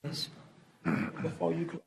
Before you close.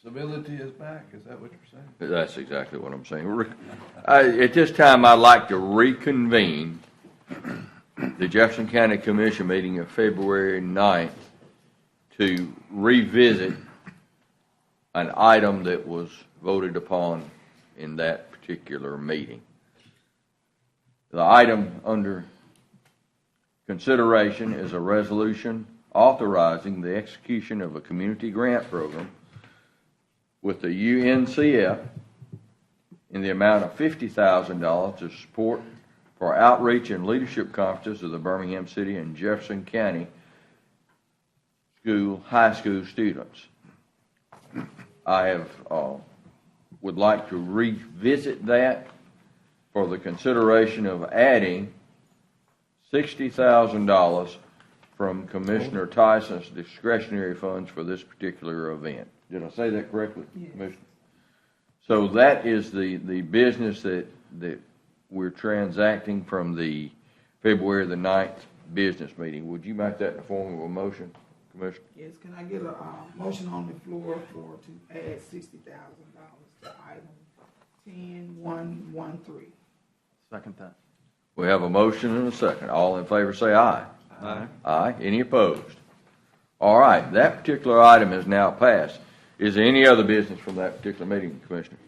Civility is back. Is that what you're saying? That's exactly what I'm saying. At this time, I'd like to reconvene the Jefferson County Commission meeting of February 9th to revisit an item that was voted upon in that particular meeting. The item under consideration is a resolution authorizing the execution of a community grant program with the UNCF in the amount of $50,000 to support for outreach and leadership conferences of the Birmingham City and Jefferson County high school students. I would like to revisit that for the consideration of adding $60,000 from Commissioner Tyson's discretionary funds for this particular event. Did I say that correctly, Yes. Commissioner? So that is the business that we're transacting from the February the 9th business meeting. Would you make that in the form of a motion, Commissioner? Yes, can I get a, motion on the floor to add $60,000 to item 10113? Second that. We have a motion and a second. All in favor say aye. Aye. Aye. Any opposed? All right, that particular item is now passed. Is there any other business from that particular meeting, Commissioner?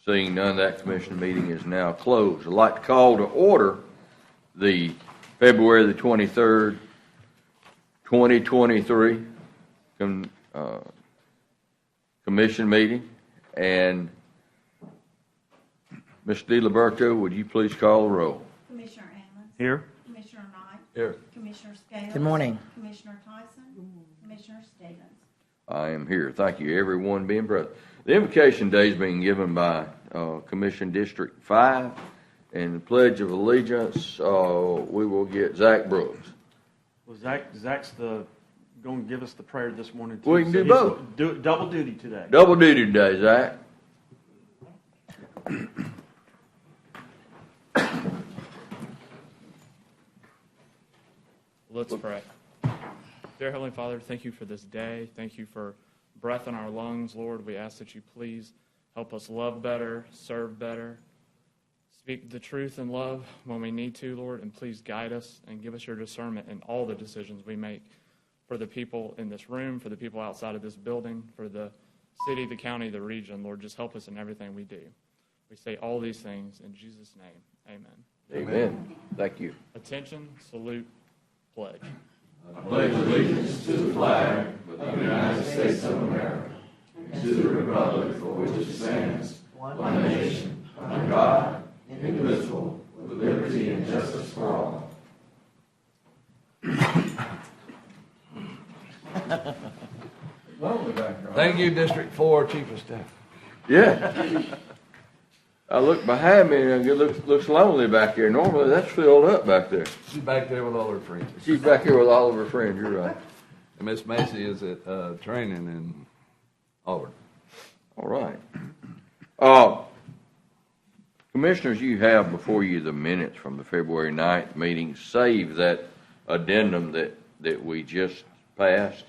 Seeing none, that commissioner meeting is now closed. I'd like to call to order the February the 23rd, 2023 commission meeting. And Ms. DiLiberto, would you please call the roll? Commissioner Ammons. Here. Commissioner Knight. Here. Commissioner Scales. Good morning. Commissioner Tyson. Commissioner Stevens. I am here. Thank you, everyone being present. The invocation day is being given by Commission District 5, and the Pledge of Allegiance, we will get Zach Brooks. Well, Zach's going to give us the prayer this morning, too. We can do he's both. Double duty today. Double duty today, Zach. Let's pray. Dear Heavenly Father, thank you for this day. Thank you for breath in our lungs, Lord. We ask that you please help us love better, serve better, speak the truth in love when we need to, Lord, and please guide us and give us your discernment in all the decisions we make for the people in this room, for the people outside of this building, for the city, the county, the region. Lord, just help us in everything we do. We say all these things in Jesus' name. Amen. Amen. Thank you. Attention, salute, pledge. I pledge allegiance to the flag of the United States of America and to the republic for which it stands, one nation, under God, indivisible, with liberty and justice for all. Thank you, District 4 Chief of Staff. Yeah. I look behind me and it looks lonely back there. Normally that's filled up back there. She's back there with all her friends. She's back here with all of her friends. You're right. And Miss Macy is at training in Auburn. All right. Commissioners, you have before you the minutes from the February 9th meeting. Save that addendum that we just passed.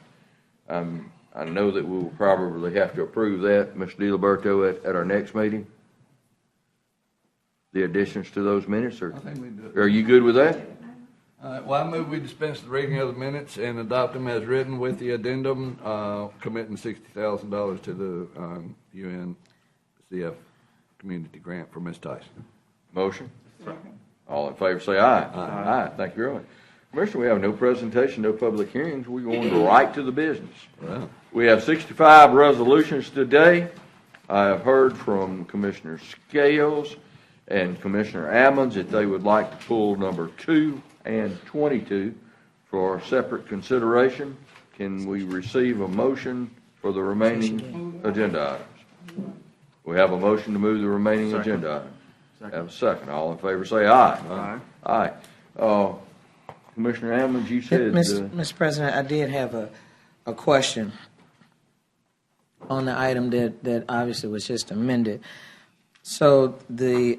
I know that we will probably have to approve that, Ms. DiLiberto, at our next meeting. The additions to those minutes, or I think we do it. are you good with that? Well, I move we dispense the reading of the minutes and adopt them as written with the addendum, committing $60,000 to the UNCF community grant for Ms. Tyson. Motion? All in favor say aye. Aye. Thank you very much. Commissioner, we have no presentation, no public hearings. We're going right to the business. Well, We have 65 resolutions today. I have heard from Commissioner Scales and Commissioner Ammons that they would like to pull number 2 and 22 for separate consideration. Can we receive a motion for the remaining agenda items? We have a motion to move the remaining agenda items. Have a second. All in favor say aye. Aye. Commissioner Ammons, you said... Mr. President, I did have a question on the item that obviously was just amended. So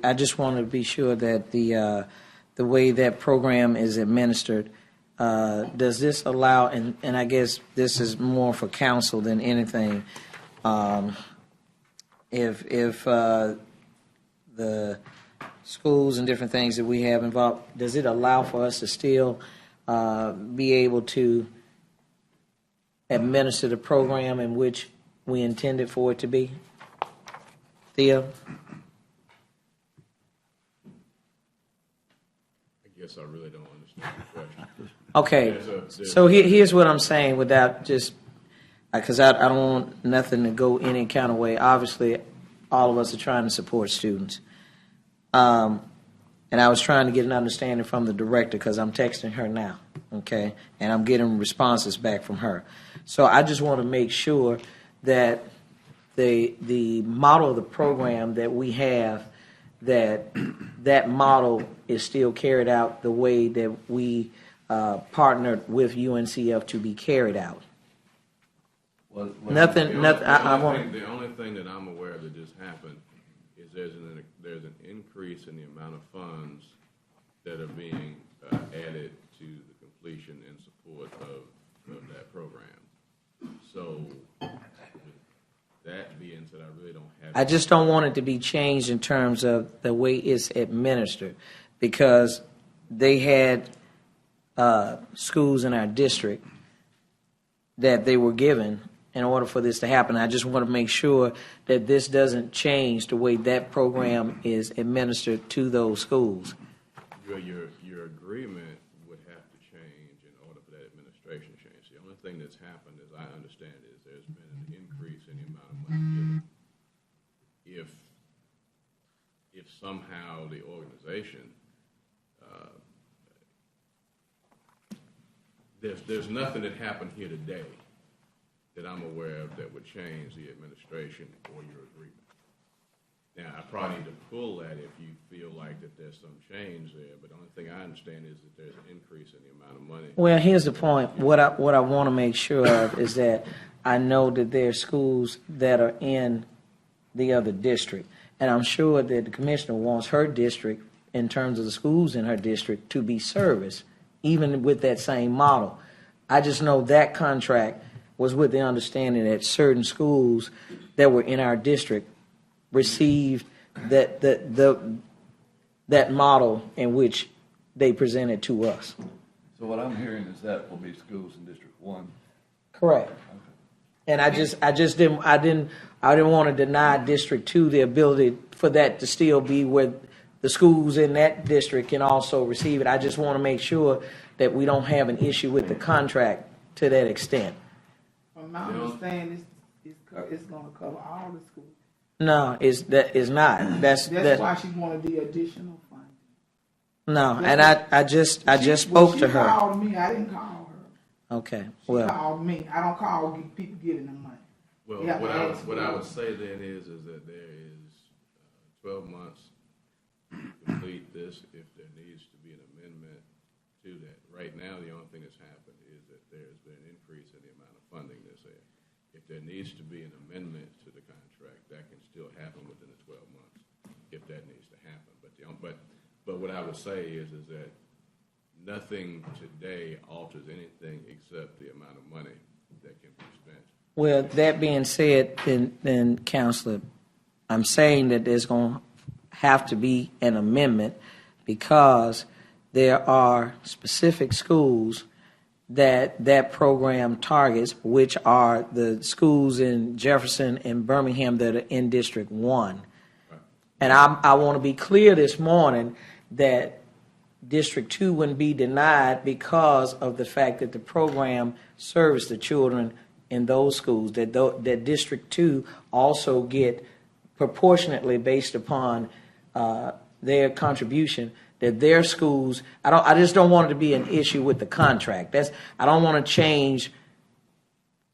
I just wanted to be sure that the way that program is administered, does this allow, and I guess this is more for council than anything, if the schools and different things that we have involved, does it allow for us to still be able to administer the program in which we intended for it to be? Theo? I guess I really don't understand the question. Okay, so here's what I'm saying without just, because I don't want nothing to go any kind of way. Obviously, all of us are trying to support students. And I was trying to get an understanding from the director because I'm texting her now, okay? And I'm getting responses back from her. So I just want to make sure that the model of the program that we have, that model is still carried out the way that we partnered with UNCF to be carried out. well, Nothing. I want. The only thing that I'm aware of that just happened is there's an increase in the amount of funds that are being added to the completion and support of that program. So, with that being said, I really don't have. I just don't want it to be changed in terms of the way it's administered, because they had schools in our district that they were given in order for this to happen. I just want to make sure that this doesn't change the way that program is administered to those schools. Your agreement would have to change in order for that administration change. The only thing that's happened, as I understand it, is there's been an increase in the amount of money given. If somehow the organization, there's nothing that happened here today that I'm aware of that would change the administration or your agreement. Now, I probably need to pull that if you feel like that there's some change there, but the only thing I understand is that there's an increase in the amount of money. Well, here's the point. What I want to make sure of is that I know that there are schools that are in the other district, and I'm sure that the commissioner wants her district, in terms of the schools in her district, to be serviced, even with that same model. I just know that contract was with the understanding that certain schools that were in our district received that model in which they presented to us. So what I'm hearing is that will be schools in District 1. Correct. And I didn't want to deny District 2 the ability for that to still be where the schools in that district can also receive it. I just want to make sure that we don't have an issue with the contract to that extent. From my understanding, it's going to cover all the schools. No, it's not. That's why she wanted the additional funding. No, and I just spoke to her. She called me. I didn't call her. Okay, She well. called me. I don't call people giving them money. Well, what I would say then is that there is 12 months to complete this. If there needs to be an amendment to that, right now the only thing that's happened is that there's been an increase in the amount of funding that's there. If there needs to be an amendment to the contract, that can still happen within the 12 months if that needs to happen. But what I would say is that nothing today alters anything except the amount of money that can be spent. Well, that being said, then Counselor, I'm saying that there's going to have to be an amendment because there are specific schools that program targets, which are the schools in Jefferson and Birmingham that are in District 1. And I want to be clear this morning that District 2 wouldn't be denied because of the fact that the program serves the children in those schools, that District 2 also get proportionately based upon their contribution, that their schools, I just don't want it to be an issue with the contract. I don't want to change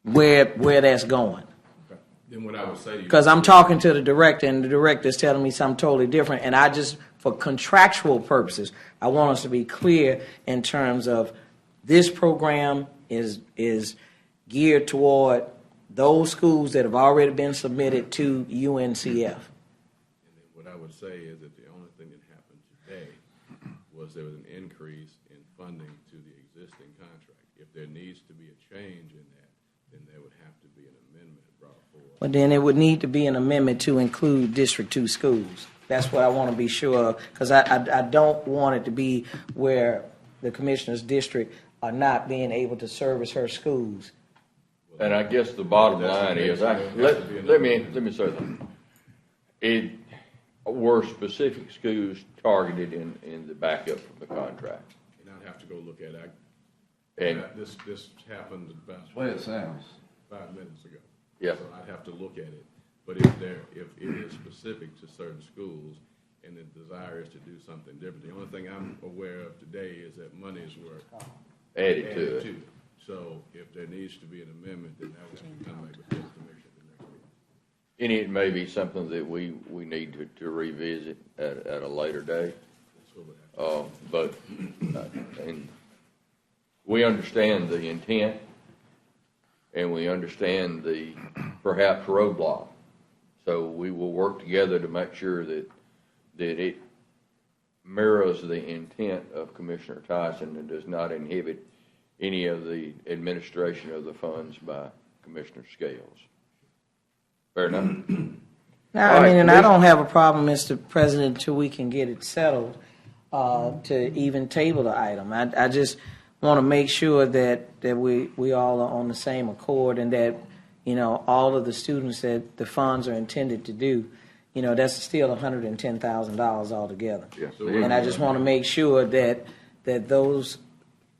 where that's going. Okay. Then what I would say to you, because I'm talking to the director, and the director is telling me something totally different, and I just, for contractual purposes, I want us to be clear in terms of this program is geared toward those schools that have already been submitted to UNCF. and then what I would say is that the only thing that happened today was there was an increase in funding to the existing contract. If there needs to be a change in that, then there would have to be an amendment brought forward. But then it would need to be an amendment to include District 2 schools. That's what I want to be sure of, because I don't want it to be where the commissioner's district are not being able to service her schools. And I guess the bottom line is, let me say that. Were specific schools targeted in the backup from the contract? And I'd have to go look at it. And This happened about That's the way it sounds. 5 minutes ago. Yeah. So I'd have to look at it. But if it is specific to certain schools and the desire is to do something different, the only thing I'm aware of today is that monies were added to it. So if there needs to be an amendment, then that would have to come back before the commission the next week. And it may be something that we need to revisit at a later day. But and we understand the intent, and we understand the perhaps roadblock. So we will work together to make sure that it mirrors the intent of Commissioner Tyson and does not inhibit any of the administration of the funds by Commissioner Scales. Fair enough? No, All I right, mean, and I Commissioner- don't have a problem, Mr. President, until we can get it settled to even table the item. I just want to make sure that we all are on the same accord and that, all of the students that the funds are intended to do, that's still $110,000 altogether. Yes. And I just want to make sure that those,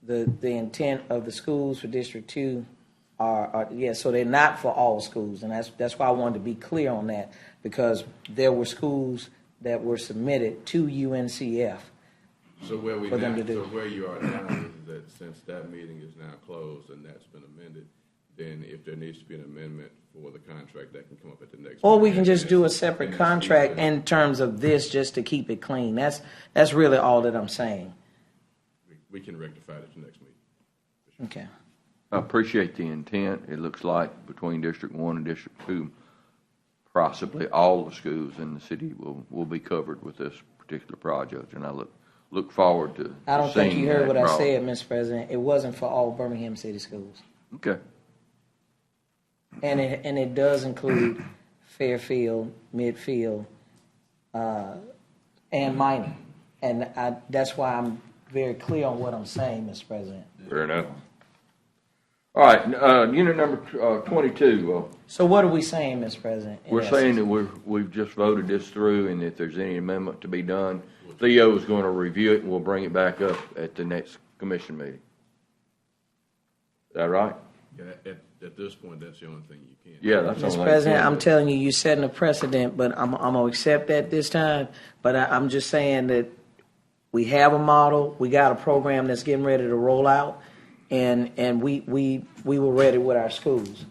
the intent of the schools for District 2 are so they're not for all schools. And that's why I wanted to be clear on that, because there were schools that were submitted to UNCF. So where we For them now, to do. so where you are now is that since that meeting is now closed and that's been amended, then if there needs to be an amendment for the contract, that can come up at the next. Or we meeting. can just do a And separate it's contract easy. in terms of this, just to keep it clean. That's really all that I'm saying. We can rectify it at the next meeting. Okay. I appreciate the intent. It looks like between District 1 and District 2, possibly all the schools in the city will be covered with this particular project, and I look forward to I don't think seeing you heard that what I grow. said, Mr. President. It wasn't for all Birmingham City schools. Okay. And it does include Fairfield, Midfield, and Minor. And that's why I'm very clear on what I'm saying, Mr. President. Fair enough. All right, unit number 22. So what are we saying, Mr. President? in We're essence? saying that we've just voted this through, and if there's any amendment to be done, Theo is going to review it, and we'll bring it back up at the next commission meeting. Is that right? Yeah, at this point, that's the only thing you can. Yeah, that's the only Mr. thing. President, I'm telling you, you're setting a precedent, but I'm going to accept that this time. But I'm just saying that we have a model, we got a program that's getting ready to roll out, and we were ready with our schools.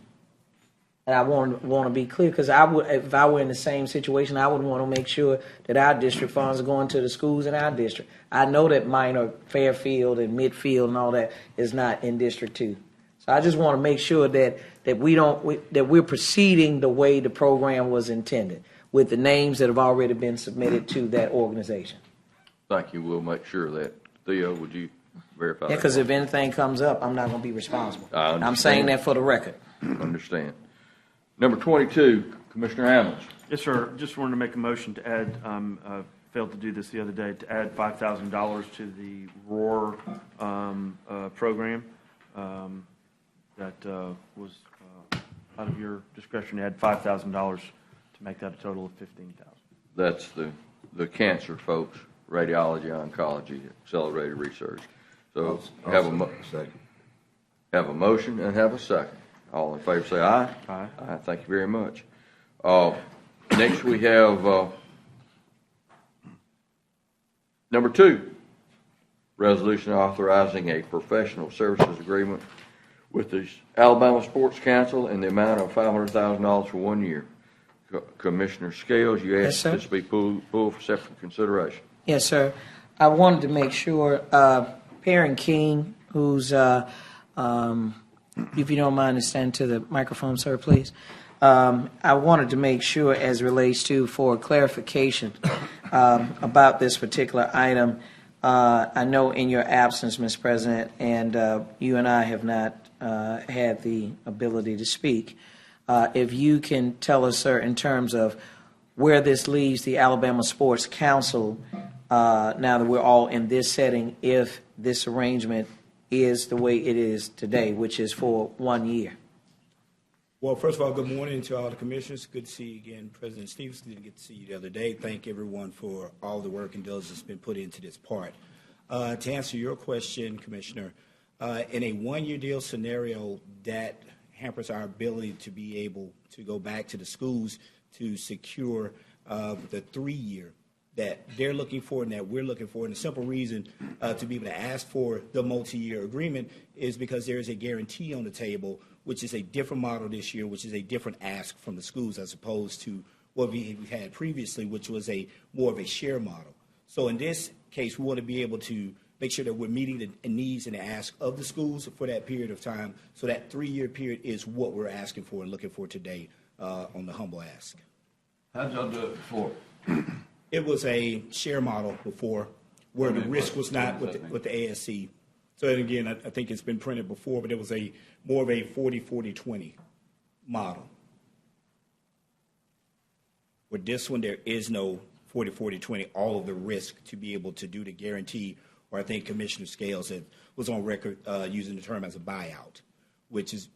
And I want to be clear, because if I were in the same situation, I would want to make sure that our district funds are going to the schools in our district. I know that Minor, Fairfield, and Midfield and all that is not in District 2. So I just want to make sure that we're proceeding the way the program was intended, with the names that have already been submitted to that organization. Thank you. We'll make sure of that. Theo, would you verify Yeah, that? because if anything comes up, I'm not going to be responsible. I understand. I'm saying that for the record. Understand. Number 22, Commissioner Hammonds. Yes, sir. Just wanted to make a motion to add, failed to do this the other day, to add $5,000 to the ROAR program. That was out of your discretion to add $5,000 to make that a total of $15,000. That's the cancer folks, radiology, oncology, accelerated research. So have a motion and have a second. All in favor say aye. Aye. Aye. Thank you very much. Next we have number 2, resolution authorizing a professional services agreement with the Alabama Sports Council in the amount of $500,000 for 1 year. Commissioner Scales, you Yes, asked sir. this to be pulled for separate consideration. Yes, sir. I wanted to make sure, Perrin King, who's, if you don't mind to stand to the microphone, sir, please. I wanted to make sure, as relates to, for clarification about this particular item, I know in your absence, Mr. President, and you and I have not had the ability to speak. If you can tell us, sir, in terms of where this leaves the Alabama Sports Council, now that we're all in this setting, if this arrangement is the way it is today, which is for 1 year. Well, first of all, good morning to all the commissioners. Good to see you again, President Stevens. Didn't get to see you the other day. Thank everyone for all the work and diligence that's been put into this part. To answer your question, Commissioner, in a 1-year deal scenario, that hampers our ability to be able to go back to the schools to secure the 3-year that they're looking for and that we're looking for. And the simple reason to be able to ask for the multi-year agreement is because there is a guarantee on the table, which is a different model this year, which is a different ask from the schools as opposed to what we had previously, which was more of a share model. So in this case, we want to be able to make sure that we're meeting the needs and the ask of the schools for that period of time. So that 3-year period is what we're asking for and looking for today on the humble ask. How'd y'all do it before? It was a share model before, where the risk was not with the ASC. So and again, I think it's been printed before, but it was more of a 40-40-20 model. With this one, there is no 40-40-20, all of the risk to be able to do the guarantee, or I think Commissioner Scales was on record using the term as a buyout, which is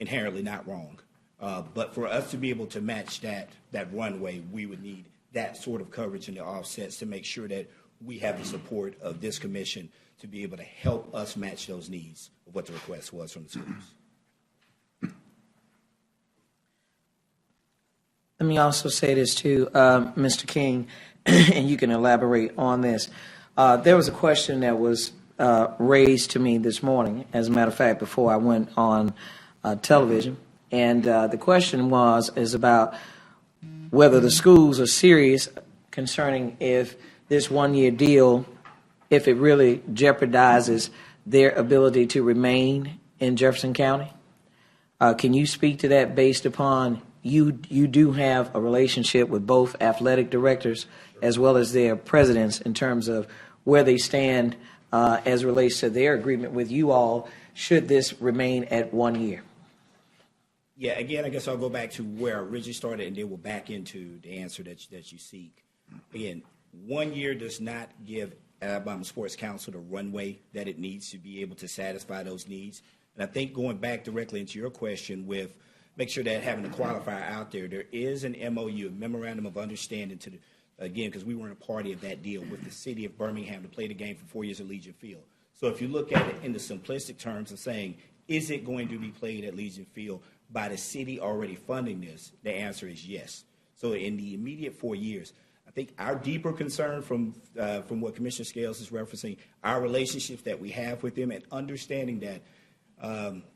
inherently not wrong. But for us to be able to match that runway, we would need that sort of coverage in the offsets to make sure that we have the support of this commission to be able to help us match those needs of what the request was from the schools. Let me also say this too, Mr. King, and you can elaborate on this. There was a question that was raised to me this morning, as a matter of fact, before I went on television. And the question is about whether the schools are serious concerning if this one-year deal, if it really jeopardizes their ability to remain in Jefferson County. Can you speak to that based upon you do have a relationship with both athletic directors as well as their presidents in terms of where they stand as relates to their agreement with you all should this remain at 1 year? Yeah, again, I guess I'll go back to where I originally started, and then we'll back into the answer that you seek. Again, 1 year does not give Alabama Sports Council the runway that it needs to be able to satisfy those needs. And I think going back directly into your question with make sure that having a qualifier out there, there is an MOU, a memorandum of understanding again, because we weren't a party of that deal with the city of Birmingham to play the game for 4 years at Legion Field. So if you look at it in the simplistic terms of saying, is it going to be played at Legion Field by the city already funding this? The answer is yes. So in the immediate 4 years, I think our deeper concern from what Commissioner Scales is referencing, our relationships that we have with them and understanding that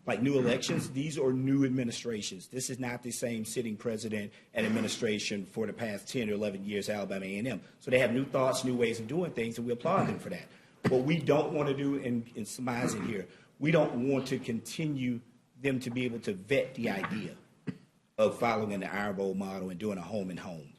like new elections, these are new administrations. This is not the same sitting president and administration for the past 10 or 11 years at Alabama A&M. So they have new thoughts, new ways of doing things, and we applaud them for that. What we don't want to do, in surmising here, we don't want to continue them to be able to vet the idea of following the Iron Bowl model and doing a home and home.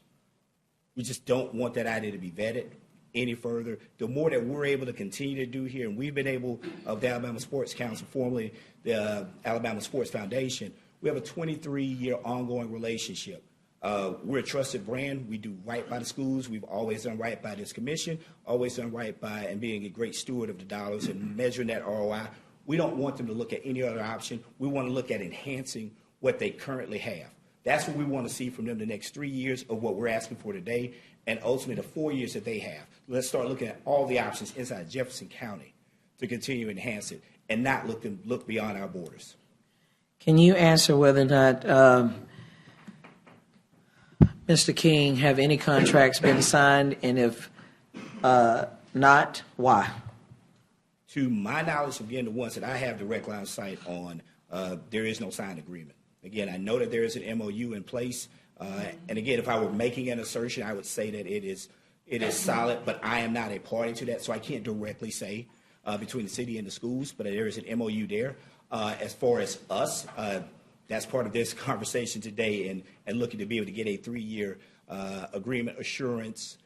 We just don't want that idea to be vetted any further. The more that we're able to continue to do here, and we've been able, of the Alabama Sports Council, formerly the Alabama Sports Foundation, we have a 23-year ongoing relationship. We're a trusted brand. We do right by the schools. We've always done right by this commission, always done right by and being a great steward of the dollars and measuring that ROI. We don't want them to look at any other option. We want to look at enhancing what they currently have. That's what we want to see from them the next 3 years of what we're asking for today, and ultimately the 4 years that they have. Let's start looking at all the options inside Jefferson County to continue to enhance it and not look beyond our borders. Can you answer whether or not, Mr. King, have any contracts been signed, and if not, why? To my knowledge, again, the ones that I have direct line of sight on, there is no signed agreement. Again, I know that there is an MOU in place. And again, if I were making an assertion, I would say that it is solid, but I am not a party to that, so I can't directly say between the city and the schools, but there is an MOU there. As far as us, that's part of this conversation today and looking to be able to get a 3-year agreement assurance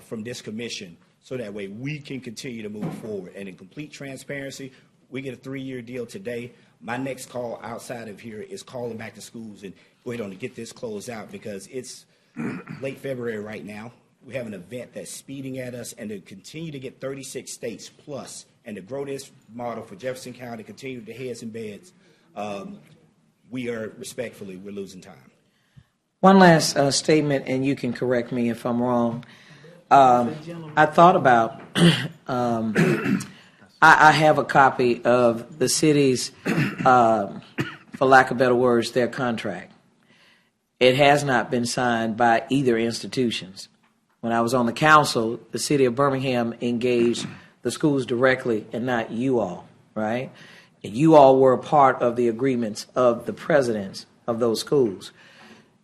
from this commission so that way we can continue to move forward. And in complete transparency, we get a 3-year deal today. My next call outside of here is calling back to schools and go ahead on to get this closed out because it's late February right now. We have an event that's speeding at us, and to continue to get 36 states plus and to grow this model for Jefferson County, continue the heads and beds, we're losing time. One last statement, and you can correct me if I'm wrong. I thought about I have a copy of the city's, for lack of better words, their contract. It has not been signed by either institutions. When I was on the council, the city of Birmingham engaged the schools directly and not you all, right? And you all were a part of the agreements of the presidents of those schools.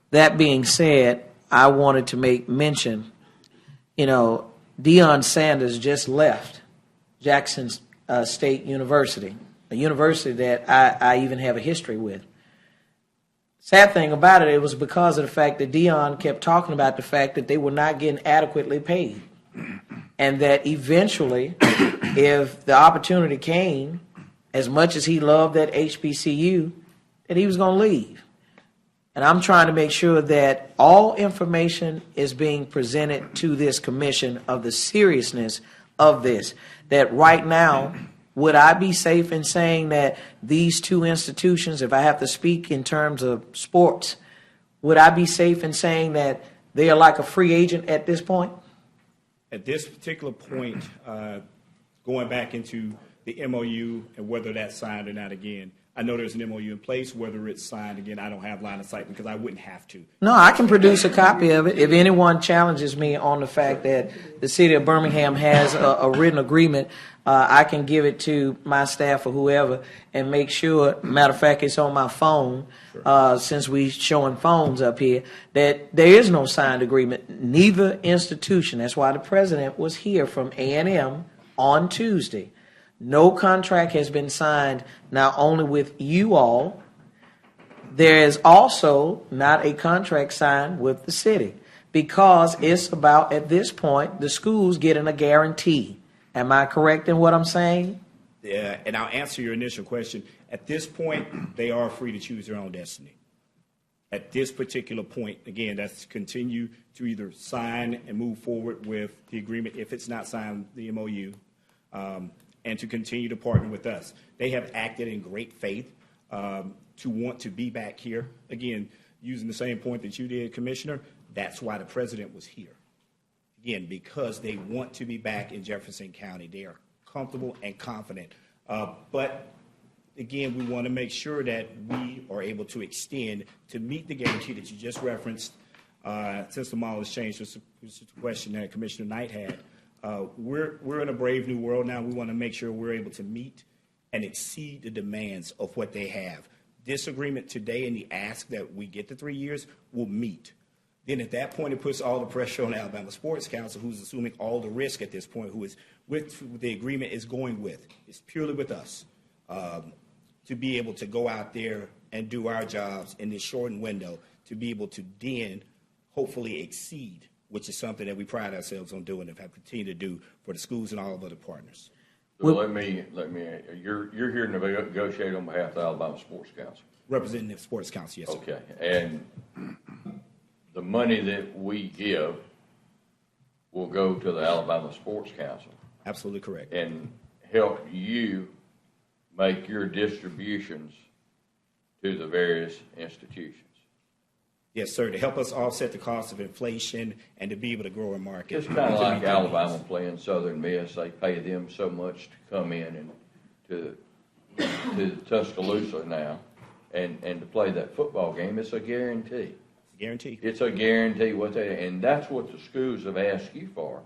That being said, I wanted to make mention, Deion Sanders just left Jackson State University, a university that I even have a history with. Sad thing about it, it was because of the fact that Dion kept talking about the fact that they were not getting adequately paid. And that eventually, if the opportunity came, as much as he loved that HBCU, that he was going to leave. And I'm trying to make sure that all information is being presented to this commission of the seriousness of this. That right now, would I be safe in saying that these two institutions, if I have to speak in terms of sports, would I be safe in saying that they are like a free agent at this point? At this particular point, going back into the MOU and whether that's signed or not again, I know there's an MOU in place. Whether it's signed again, I don't have line of sight because I wouldn't have to. No, I can produce a copy of it. If anyone challenges me on the fact that the city of Birmingham has a written agreement, I can give it to my staff or whoever and make sure, matter of fact, it's on my phone, since we showing phones up here, that there is no signed agreement. Neither institution. That's why the president was here from A&M on Tuesday. No contract has been signed, not only with you all, there is also not a contract signed with the city, because it's about, at this point, the schools getting a guarantee. Am I correct in what I'm saying? Yeah, and I'll answer your initial question. At this point, they are free to choose their own destiny. At this particular point, again, that's continue to either sign and move forward with the agreement, if it's not signed, the MOU, and to continue to partner with us. They have acted in great faith to want to be back here. Again, using the same point that you did, Commissioner, that's why the president was here. Again, because they want to be back in Jefferson County. They are comfortable and confident. But again, we want to make sure that we are able to extend to meet the guarantee that you just referenced. Since the model has changed, which is the question that Commissioner Knight had. We're in a brave new world now. We want to make sure we're able to meet and exceed the demands of what they have. This agreement today and the ask that we get the 3 years will meet. Then at that point, it puts all the pressure on Alabama Sports Council, who's assuming all the risk at this point, who is with the agreement is going with. It's purely with us to be able to go out there and do our jobs in this shortened window, to be able to then hopefully exceed, which is something that we pride ourselves on doing and have continued to do for the schools and all of other partners. So let me, you're here to negotiate on behalf of the Alabama Sports Council. Representing the Sports Council, yes, sir. Okay, and the money that we give will go to the Alabama Sports Council Absolutely correct. and help you make your distributions to the various institutions. Yes, sir, to help us offset the cost of inflation and to be able to grow our market. It's kind of like Alabama playing Southern Miss. They pay them so much to come in and to Tuscaloosa now and to play that football game. It's a guarantee. Guarantee. It's a guarantee and that's what the schools have asked you for.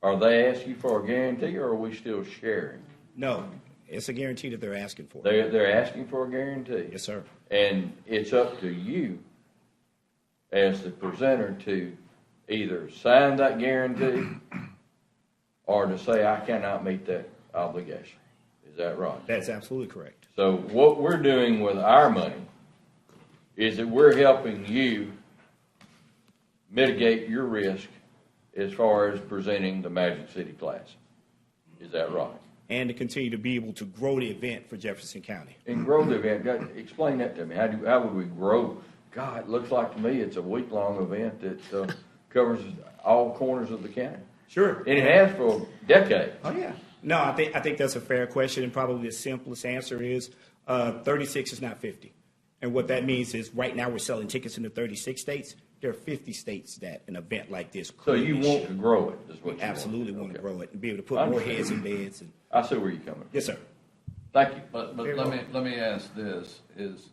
Are they asking you for a guarantee, or are we still sharing? No, it's a guarantee that they're asking for. They're asking for a guarantee. Yes, sir. And it's up to you as the presenter to either sign that guarantee or to say, I cannot meet that obligation. Is that right? That's absolutely correct. So what we're doing with our money is that we're helping you mitigate your risk as far as presenting the Magic City Classic. Is that right? And to continue to be able to grow the event for Jefferson County. And grow the event. Explain that to me. How would we grow? God, it looks like to me it's a week-long event that covers all corners of the county. Sure. And it has for decades. Oh, yeah. No, I think that's a fair question, and probably the simplest answer is 36 is not 50. And what that means is right now we're selling tickets in the 36 states. There are 50 states that an event like this could So you want to grow it, is what We you absolutely want to Okay. grow it and be able to put more heads in beds. And, I see where you're coming from. yes, sir. Thank you. But let me ask this is,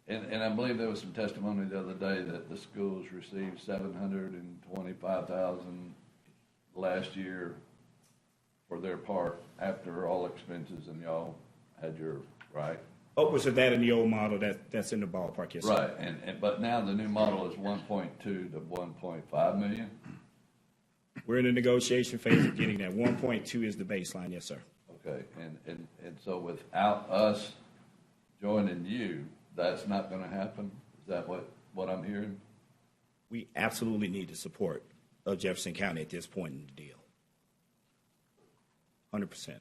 and I believe there was some testimony the other day that the schools received $725,000 last year for their part after all expenses, and y'all had your right. Upwards of that in the old model, that's in the ballpark, yes, sir. Right, and but now the new model is 1.2 to 1.5 million. We're in the negotiation phase of getting that. 1.2 is the baseline, yes, sir. Okay, and so without us joining you, that's not going to happen. Is Is that what I'm hearing? We absolutely need the support of Jefferson County at this point in the deal. 100%.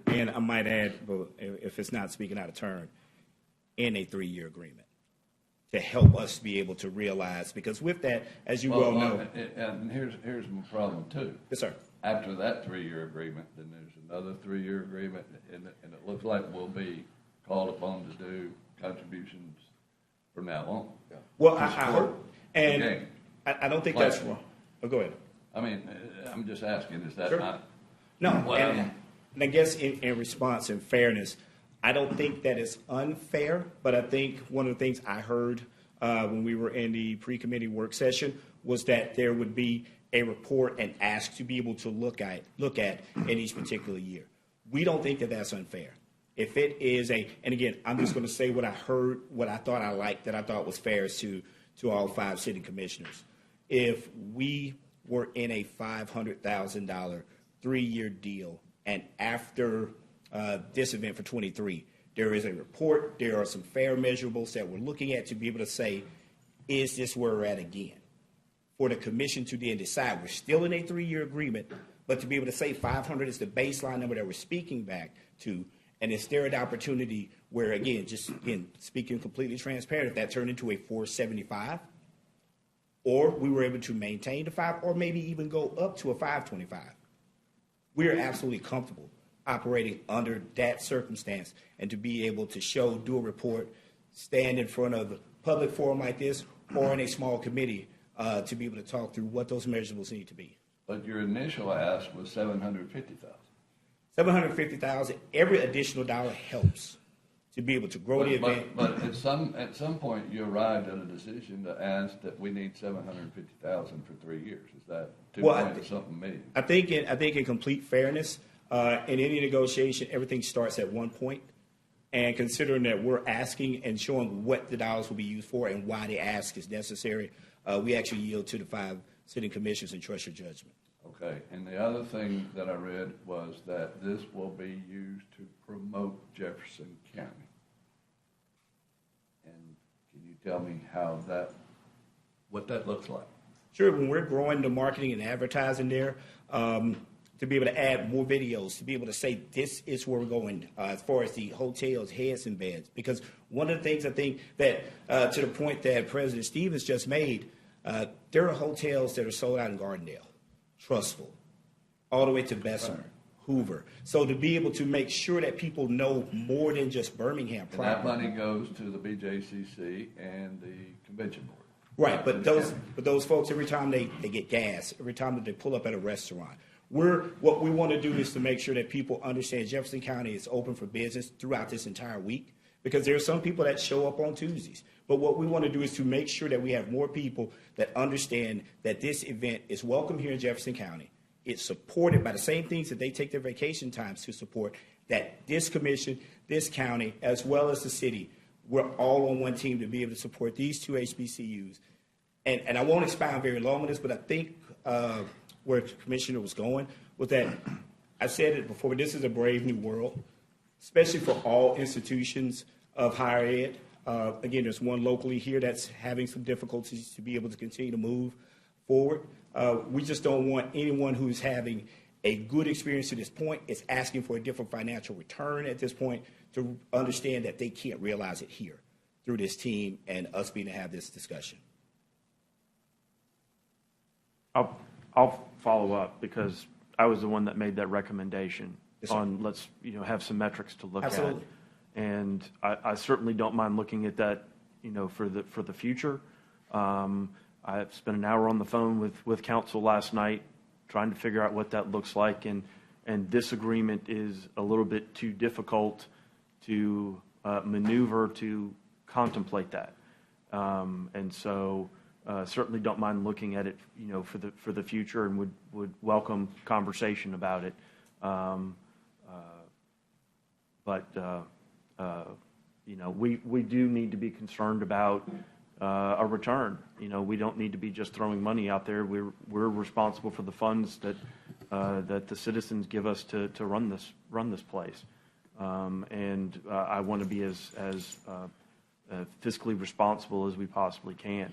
And I might add, if it's not speaking out of turn, in a 3-year agreement to help us be able to realize, because with that, as you well know. And here's my problem too. Yes, sir. After that 3-year agreement, then there's another 3-year agreement, and it looks like we'll be called upon to do contributions from now on. Well, I heard, and Okay. I don't think that's wrong. Oh, go ahead. I mean, I'm just asking, is that Sure. not? No, Well, and I guess in response and fairness, I don't think that is unfair, but I think one of the things I heard when we were in the pre-committee work session was that there would be a report and ask to be able to look at in each particular year. We don't think that that's unfair. If it is and again, I'm just going to say what I heard, what I thought I liked, that I thought was fair to all 5 city commissioners. If we were in a $500,000 3-year deal, and after this event for 23, there is a report, there are some fair measurables that we're looking at to be able to say, is this where we're at again? For the commission to then decide, we're still in a 3-year agreement, but to be able to say 500 is the baseline number that we're speaking back to, and is there an opportunity where, again, speaking completely transparent, if that turned into a 475, or we were able to maintain the 5, or maybe even go up to a 525. We are absolutely comfortable operating under that circumstance, and to be able to do a report, stand in front of a public forum like this, or in a small committee to be able to talk through what those measurables need to be. But your initial ask was $750,000. $750,000. Every additional dollar helps to be able to grow the event. But at some point, you arrived at a decision to ask that we need $750,000 for 3 years. Is that $2.something million? I think in complete fairness, in any negotiation, everything starts at one point. And considering that we're asking and showing what the dollars will be used for and why the ask is necessary, we actually yield to the 5 sitting commissioners and trust your judgment. Okay, and the other thing that I read was that this will be used to promote Jefferson County. And can you tell me what that looks like? Sure, when we're growing the marketing and advertising there, to be able to add more videos, to be able to say this is where we're going as far as the hotels, heads and beds. Because one of the things I think that, to the point that President Stevens just made, there are hotels that are sold out in Gardendale, Trustful, all the way to Bessemer, Hoover. So to be able to make sure that people know more than just Birmingham And that proper. money goes to the BJCC and the convention board. Right, but those folks, every time they get gas, every time that they pull up at a restaurant, what we want to do is to make sure that people understand Jefferson County is open for business throughout this entire week, because there are some people that show up on Tuesdays. But what we want to do is to make sure that we have more people that understand that this event is welcome here in Jefferson County. It's supported by the same things that they take their vacation times to support, that this commission, this county, as well as the city, we're all on one team to be able to support these 2 HBCUs. And I won't expound very long on this, but I think where the commissioner was going was that, I said it before, this is a brave new world, especially for all institutions of higher ed. Again, there's one locally here that's having some difficulties to be able to continue to move forward. We just don't want anyone who's having a good experience to this point is asking for a different financial return at this point to understand that they can't realize it here through this team and us being to have this discussion. I'll follow up because I was the one that made that recommendation on let's have some metrics to look at. And I certainly don't mind looking at that for the future. I spent an hour on the phone with council last night trying to figure out what that looks like, and this agreement is a little bit too difficult to maneuver to contemplate that. And so certainly don't mind looking at it, for the future, and would welcome conversation about it. We do need to be concerned about a return. We don't need to be just throwing money out there. We're responsible for the funds that the citizens give us to run this place. I want to be as fiscally responsible as we possibly can.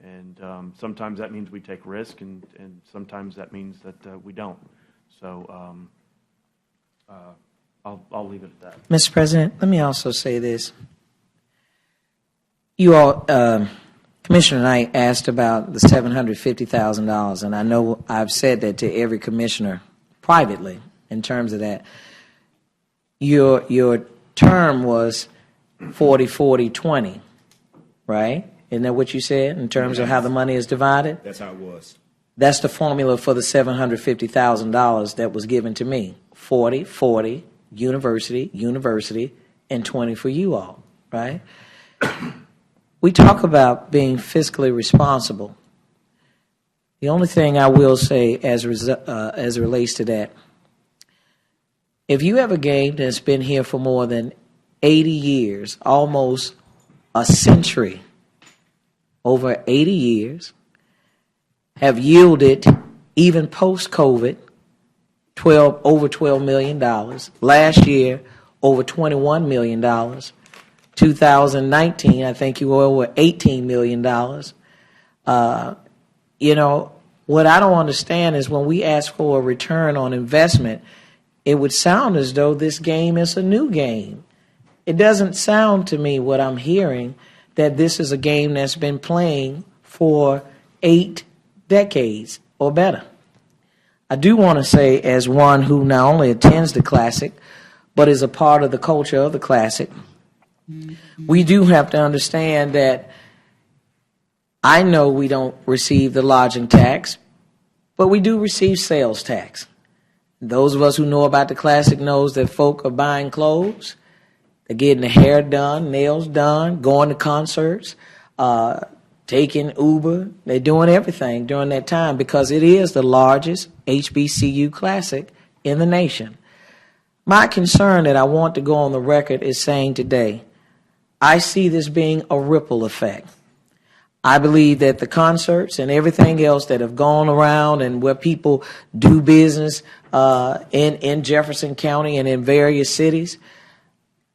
And sometimes that means we take risk, and sometimes that means that we don't. So I'll leave it at that. Mr. President, let me also say this. You all, Commissioner Knight asked about the $750,000, and I know I've said that to every commissioner privately in terms of that. Your term was 40-40-20, right? Isn't that what you said in terms of how the money is divided? That's how it was. That's the formula for the $750,000 that was given to me. 40, university, and 20 for you all, right? We talk about being fiscally responsible. The only thing I will say as it relates to that, if you have a game that's been here for more than 80 years, almost a century, over 80 years, have yielded, even post-COVID, over $12 million. Last year, over $21 million. 2019, I think you were over $18 million. You know, what I don't understand is when we ask for a return on investment, it would sound as though this game is a new game. It doesn't sound to me, what I'm hearing, that this is a game that's been playing for 8 decades or better. I do want to say, as one who not only attends the Classic, but is a part of the culture of the Classic, we do have to understand that I know we don't receive the lodging tax, but we do receive sales tax. Those of us who know about the Classic knows that folk are buying clothes, they're getting their hair done, nails done, going to concerts, taking Uber. They're doing everything during that time because it is the largest HBCU Classic in the nation. My concern that I want to go on the record is saying today, I see this being a ripple effect. I believe that the concerts and everything else that have gone around and where people do business in Jefferson County and in various cities,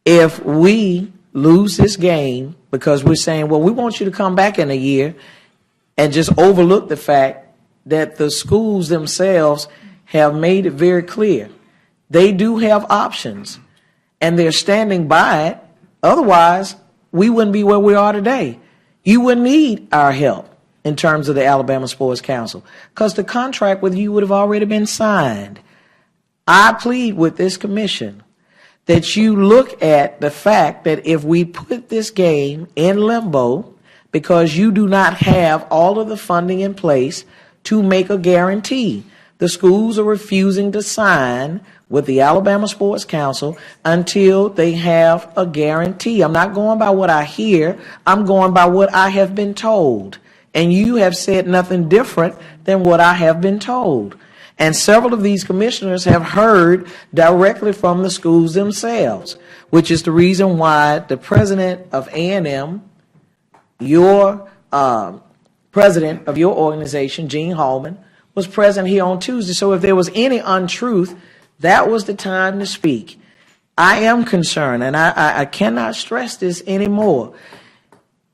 if we lose this game because we're saying, well, we want you to come back in a year and just overlook the fact that the schools themselves have made it very clear. They do have options, and they're standing by it. Otherwise, we wouldn't be where we are today. You wouldn't need our help in terms of the Alabama Sports Council because the contract with you would have already been signed. I plead with this commission that you look at the fact that if we put this game in limbo because you do not have all of the funding in place to make a guarantee, the schools are refusing to sign with the Alabama Sports Council until they have a guarantee. I'm not going by what I hear. I'm going by what I have been told. And you have said nothing different than what I have been told. And several of these commissioners have heard directly from the schools themselves, which is the reason why the president of A&M, your president of your organization, Gene Hallman, was present here on Tuesday. So if there was any untruth, that was the time to speak. I am concerned, and I cannot stress this anymore.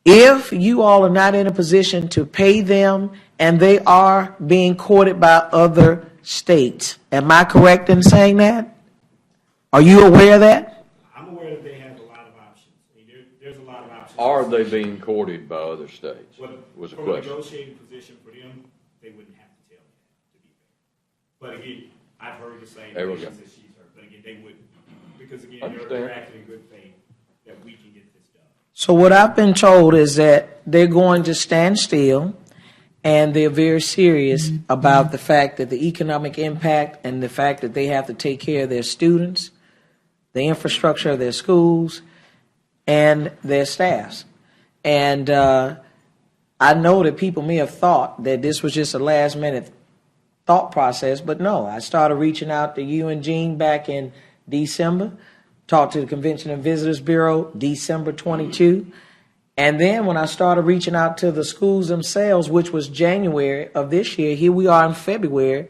If you all are not in a position to pay them and they are being courted by other states, am I correct in saying that? Are you aware of that? I'm aware that they have a lot of options. I mean, there's a lot of options. Are they being courted by other states? Well, Was a from question. a negotiating position for them, they wouldn't have to tell that, to be fair. But again, I've heard the same There we things go. that she's heard. But again, they wouldn't. Because again, Understand. they're acting in good faith that we can get this done. So what I've been told is that they're going to stand still, and they're very serious about the fact that the economic impact and the fact that they have to take care of their students, the infrastructure of their schools, and their staffs. And I know that people may have thought that this was just a last-minute thought process, but no. I started reaching out to you and Gene back in December, talked to the Convention and Visitors Bureau December 22, and then when I started reaching out to the schools themselves, which was January of this year, here we are in February,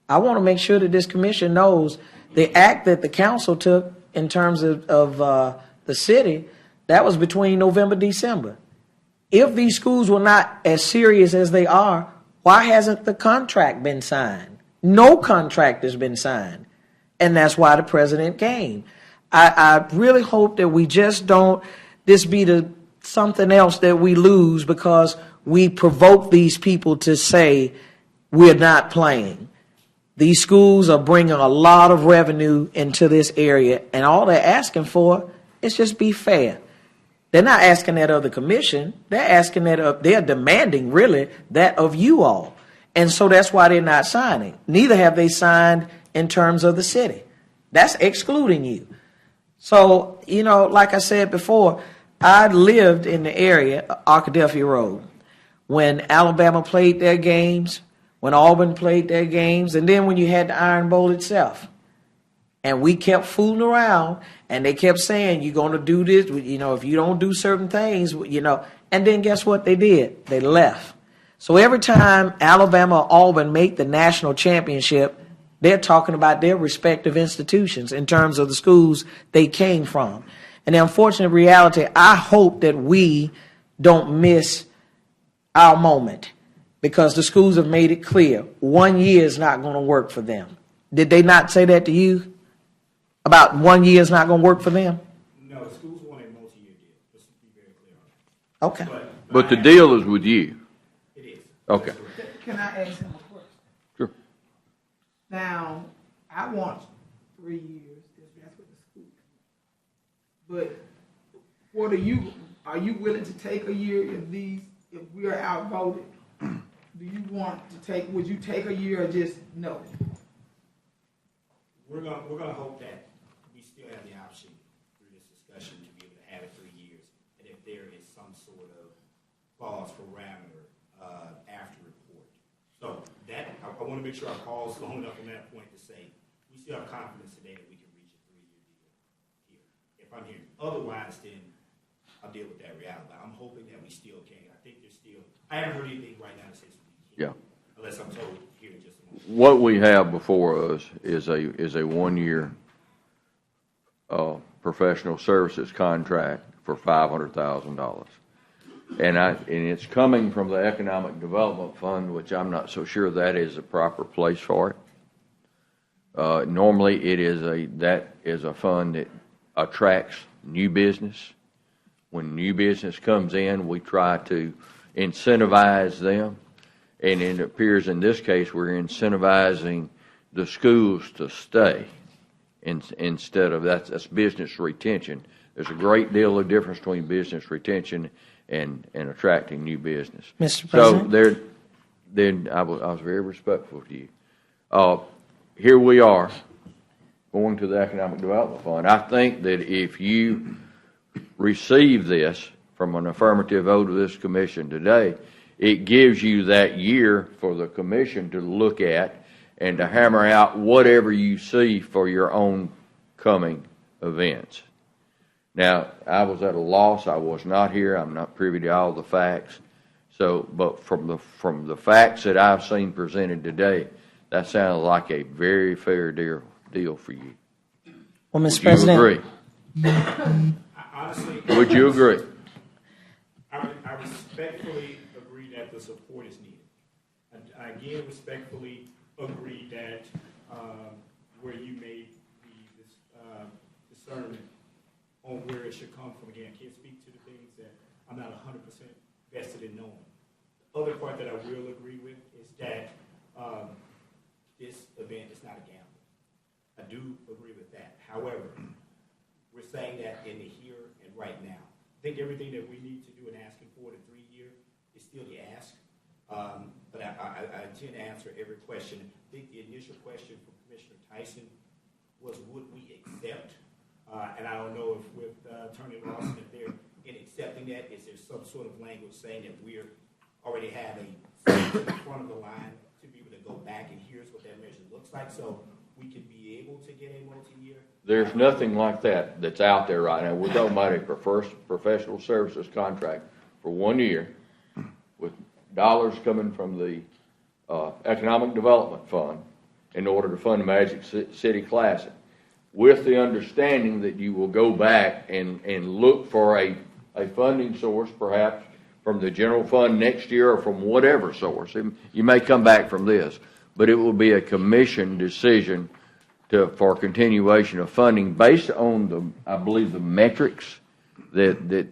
I want to make sure that this commission knows the act that the council took in terms of the city That was between November, December. If these schools were not as serious as they are, why hasn't the contract been signed? No contract has been signed. And that's why the president came. I really hope that we just don't, this be something else that we lose because we provoke these people to say we're not playing. These schools are bringing a lot of revenue into this area, and all they're asking for is just be fair. They're not asking that of the commission. They're asking that of, they're demanding really that of you all. And so that's why they're not signing. Neither have they signed in terms of the city. That's excluding you. So, like I said before, I lived in the area, Arkadelphia Road, when Alabama played their games, when Auburn played their games, and then when you had the Iron Bowl itself. And we kept fooling around, and they kept saying, you're going to do this, if you don't do certain things, And then guess what they did? They left. So every time Alabama or Auburn make the national championship, they're talking about their respective institutions in terms of the schools they came from. And the unfortunate reality, I hope that we don't miss our moment because the schools have made it clear 1 year is not going to work for them. Did they not say that to you? About 1 year is not going to work for them? No, the schools want a multi-year deal. Let's be very clear on that. Okay. But the deal is with you. It is. Okay. Can I ask him a question? Sure. Now, I want 3 years, because that's what the school. But what are you willing to take a year if we are outvoted? Do you want to would you take a year or just no? We're gonna hope that we still have the option through this discussion to be able to have it 3 years. And if there is some sort of clause parameter after report. So that, I want to make sure our call's long enough on that point to say, we still have confidence today that we can reach a 3-year deal here. If I'm hearing otherwise, then I'll deal with that reality. But I'm hoping that we still can. I think there's still, I haven't heard anything right now that says we can't. Yeah. Unless I'm told here in just a moment. What we have before us is a 1 year professional services contract for $500,000. And it's coming from the Economic Development Fund, which I'm not so sure that is the proper place for it. Normally, that is a fund that attracts new business. When new business comes in, we try to incentivize them. And it appears in this case we're incentivizing the schools to stay instead of that's business retention. There's a great deal of difference between business retention and attracting new business. Mr. President? So I was very respectful to you. Here we are going to the Economic Development Fund. I think that if you receive this from an affirmative vote of this commission today, it gives you that year for the commission to look at and to hammer out whatever you see for your own coming events. Now, I was at a loss. I was not here. I'm not privy to all the facts. But from the facts that I've seen presented today, that sounds like a very fair deal for you. Well, Mr. President. Would you agree? Honestly, Would you agree? I respectfully agree that the support is needed. I again respectfully agree that where you made the discernment on where it should come from. Again, I can't speak to the things that I'm not 100% vested in knowing. The other part that I will agree with is that this event is not a gamble. I do agree with that. However, we're saying that in the here and right now. I think everything that we need to do in asking for the 3 year is still the ask. But I intend to answer every question. I think the initial question from Commissioner Tyson was, would we accept? And I don't know if with Attorney Lawson, if they're in accepting that, is there some sort of language saying that we already have a in front of the line to be able to go back and here's what that measure looks like, so we can be able to get a multi-year? There's nothing like that that's out there right now. We're talking about a professional services contract for 1 year with dollars coming from the Economic Development Fund in order to fund the Magic City Classic. with the understanding that you will go back and look for a funding source, perhaps from the general fund next year or from whatever source. You may come back from this, but it will be a commission decision for continuation of funding based on I believe the metrics that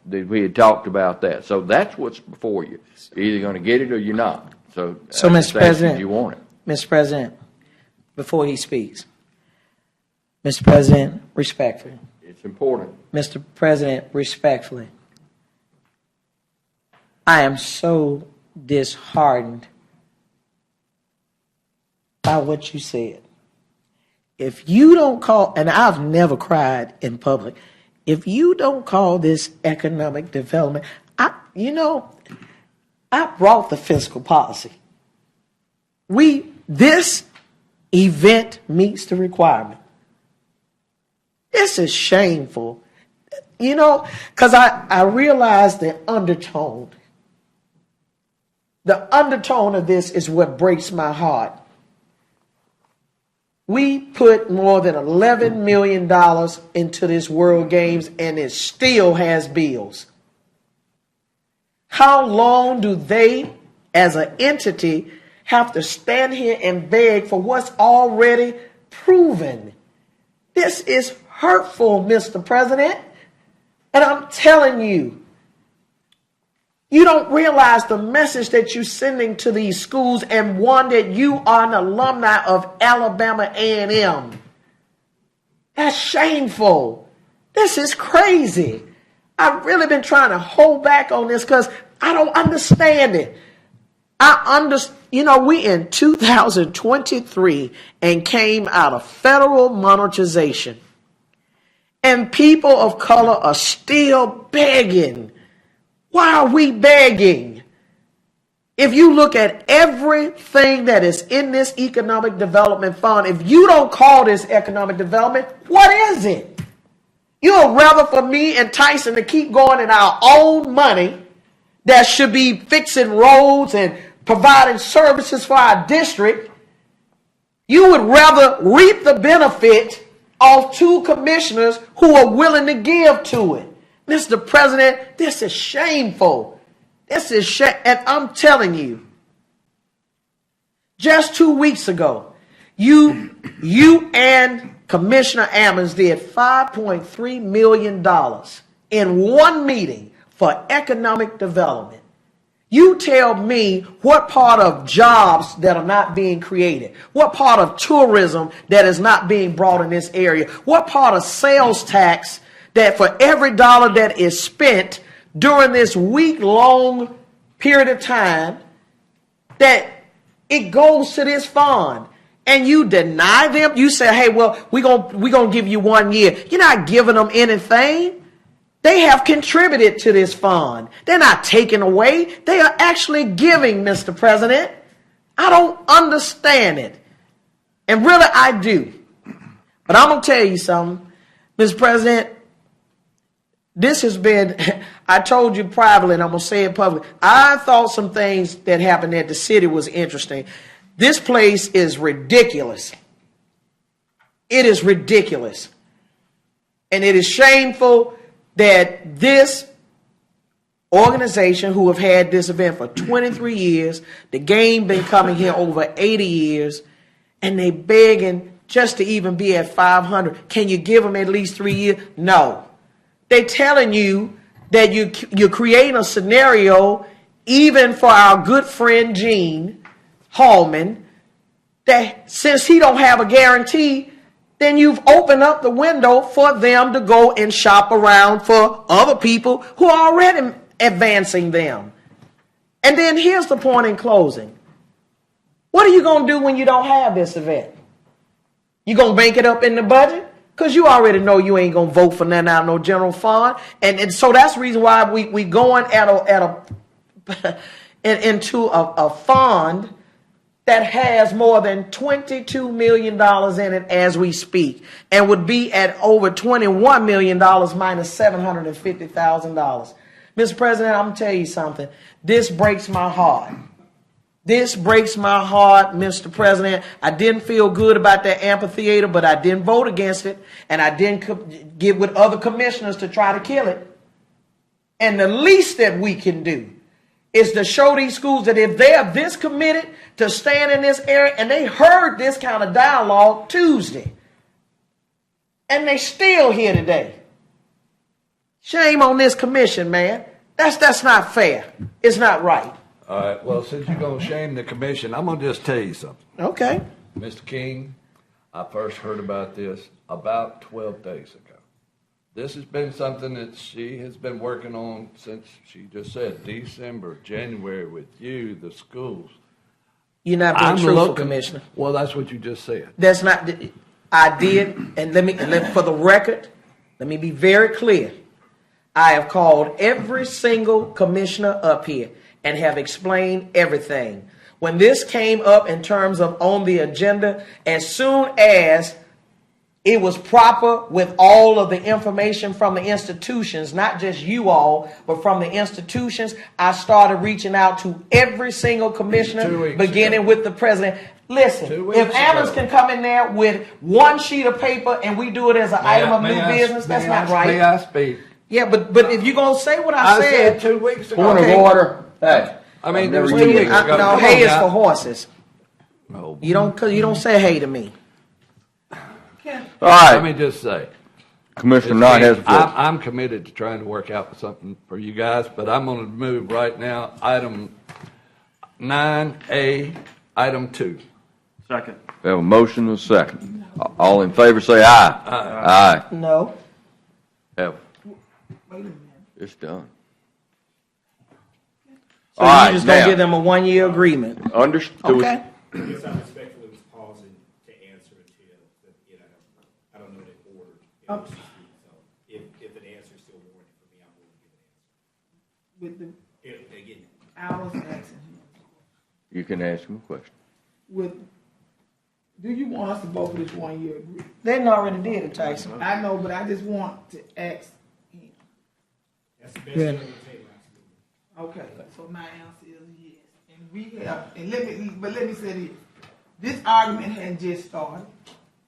we had talked about that. So that's what's before you. You're either going to get it or you're not. So Mr. President, you want it. Mr. President, before he speaks, Mr. President, respectfully. It's important. Mr. President, respectfully. I am so disheartened by what you said. If you don't call, and I've never cried in public, if you don't call this economic development, I brought the fiscal policy. This event meets the requirement. This is shameful, because I realize the undertone. The undertone of this is what breaks my heart. We put more than $11 million into this World Games, and it still has bills. How long do they, as an entity, have to stand here and beg for what's already proven? This is hurtful, Mr. President. And I'm telling you, you don't realize the message that you're sending to these schools, and one that you are an alumni of Alabama A&M. That's shameful. This is crazy. I've really been trying to hold back on this because I don't understand it. We in 2023 and came out of federal monetization. And people of color are still begging. Why are we begging? If you look at everything that is in this economic development fund, if you don't call this economic development, what is it? You would rather for me and Tyson to keep going in our own money that should be fixing roads and providing services for our district. You would rather reap the benefit of two commissioners who are willing to give to it. Mr. President, this is shameful. This is and I'm telling you, just 2 weeks ago, you and Commissioner Ammons did $5.3 million in one meeting for economic development. You tell me what part of jobs that are not being created, what part of tourism that is not being brought in this area, what part of sales tax that for every dollar that is spent during this week-long period of time, that it goes to this fund. And you deny them. You say, hey, well, we're gonna give you 1 year. You're not giving them anything. They have contributed to this fund. They're not taking away. They are actually giving, Mr. President. I don't understand it. And really, I do. But I'm going to tell you something, Mr. President. This has been, I told you privately, and I'm going to say it publicly. I thought some things that happened at the city was interesting. This place is ridiculous. It is ridiculous. And it is shameful that this organization who have had this event for 23 years, the game been coming here over 80 years, and they begging just to even be at 500. Can you give them at least 3 years? No. They telling you that you're creating a scenario, even for our good friend Gene Hallman, that since he don't have a guarantee, then you've opened up the window for them to go and shop around for other people who are already advancing them. And then here's the point in closing. What are you going to do when you don't have this event? You going to bank it up in the budget? Because you already know you ain't going to vote for nothing out of no general fund. And so that's the reason why we going into a fund that has more than $22 million in it as we speak, and would be at over $21 million minus $750,000. Mr. President, I'm going to tell you something. This breaks my heart. This breaks my heart, Mr. President. I didn't feel good about that amphitheater, but I didn't vote against it, and I didn't get with other commissioners to try to kill it. And the least that we can do is to show these schools that if they are this committed to stand in this area, and they heard this kind of dialogue Tuesday, and they still here today. Shame on this commission, man. That's not fair. It's not right. All right, well, since you're going to shame the commission, I'm going to just tell you something. Okay. Mr. King, I first heard about this about 12 days ago. This has been something that she has been working on since, she just said, December, January, with you, the schools. You're not being truthful, Commissioner. Well, that's what you just said. That's not, I did, and for the record, let me be very clear. I have called every single commissioner up here and have explained everything. When this came up in terms of on the agenda, as soon as it was proper with all of the information from the institutions, not just you all, but from the institutions, I started reaching out to every single commissioner, beginning with the president. Listen, if Ammons can come in there with one sheet of paper and we do it as an item of new business, that's not right. May I speak? Yeah, but if you're going to say what I said. 2 weeks ago. Point of order. Hey. I mean, there was I've never 2 used weeks it. ago. No, Come hay on is now. for horses. No. You don't say hay to me. All right. Let me just say. Commissioner Knight has the floor. I'm committed to trying to work out something for you guys, but I'm going to move right now, item 9A, item 2. Second. We have a motion and a second. All in favor say aye. Aye. No. Have, Wait a minute. it's done. So All you right, just going to now. give them a 1-year agreement. Understood. Okay. I guess I respectfully was pausing to answer until, I don't know the order. So if an answer is still warranted for me, I'm willing to give an answer. With the, Again, I was asking him, You can ask him a question. do you want us to vote for this 1-year agreement? They done already did it, Tyson. I know, but I just want to ask him. that's the best thing on the table, absolutely. Okay, so my answer is yes. And we have, and let me say this. This argument hadn't just started.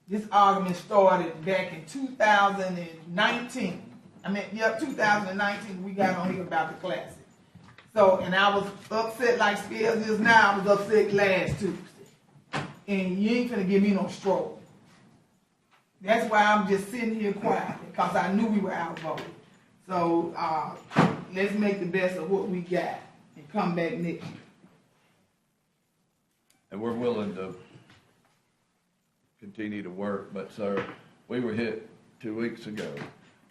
This argument started back in 2019. 2019, we got on here about the classic. So, and I was upset like Scales is now. I was upset last Tuesday. And you ain't finna give me no stroke. That's why I'm just sitting here quiet, because I knew we were outvoted. So, let's make the best of what we got and come back next year. And we're willing to continue to work, but sir, we were hit 2 weeks ago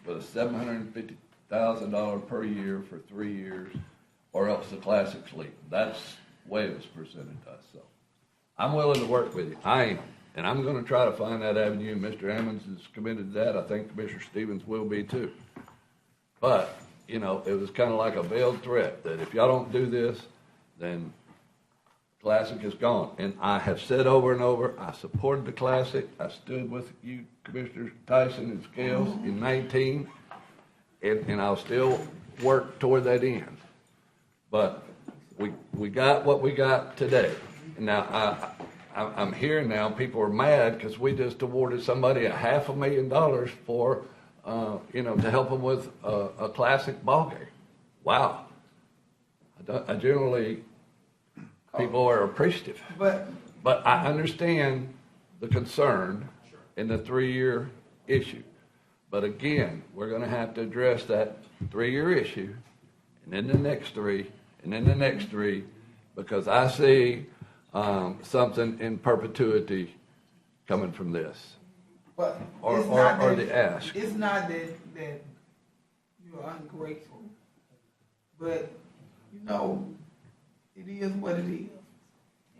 with a $750,000 per year for 3 years, or else the Classics leave. That's the way it was presented to us. So I'm willing to work with you. I am. And I'm going to try to find that avenue. Mr. Ammons is committed to that. I think Commissioner Stevens will be too. But, it was kind of like a veiled threat that if y'all don't do this, then Classic is gone. And I have said over and over, I supported the Classic. I stood with you, Commissioners Tyson and Scales, in 19, and I'll still work toward that end. But we got what we got today. Now, I'm hearing now people are mad because we just awarded somebody $500,000 for, to help them with a Classic ball game. Wow. I generally... People are appreciative. But I understand the concern in the 3-year issue. But again, we're going to have to address that 3-year issue, and then the next 3, and then the next 3, because I see something in perpetuity coming from this. But Or the ask. It's not that you're ungrateful, but it is what it is,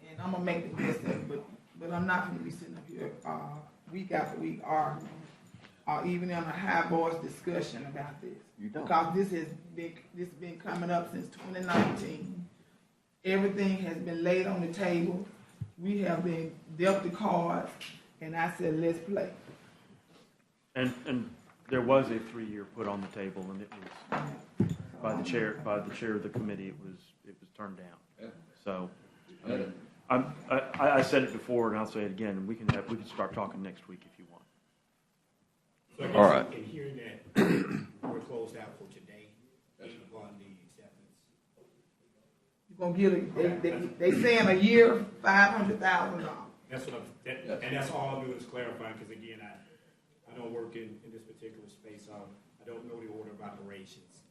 and I'm gonna make the best of it. But I'm not gonna be sitting up here week after week arguing, or even in a high voice discussion about this. You don't. Because this has been coming up since 2019. Everything has been laid on the table. We have been dealt the cards, and I said, let's play. And there was a 3-year put on the table, and it was by the chair of the committee. It was turned down. So I said it before, and I'll say it again. We can start talking next week if you want. So I guess All right. in hearing that we're closed out for today, based upon the acceptance. You're gonna get they saying a year, $500,000. That's what and that's all I'm doing is clarifying, because again, I don't work in this particular space. I don't know the order of operations.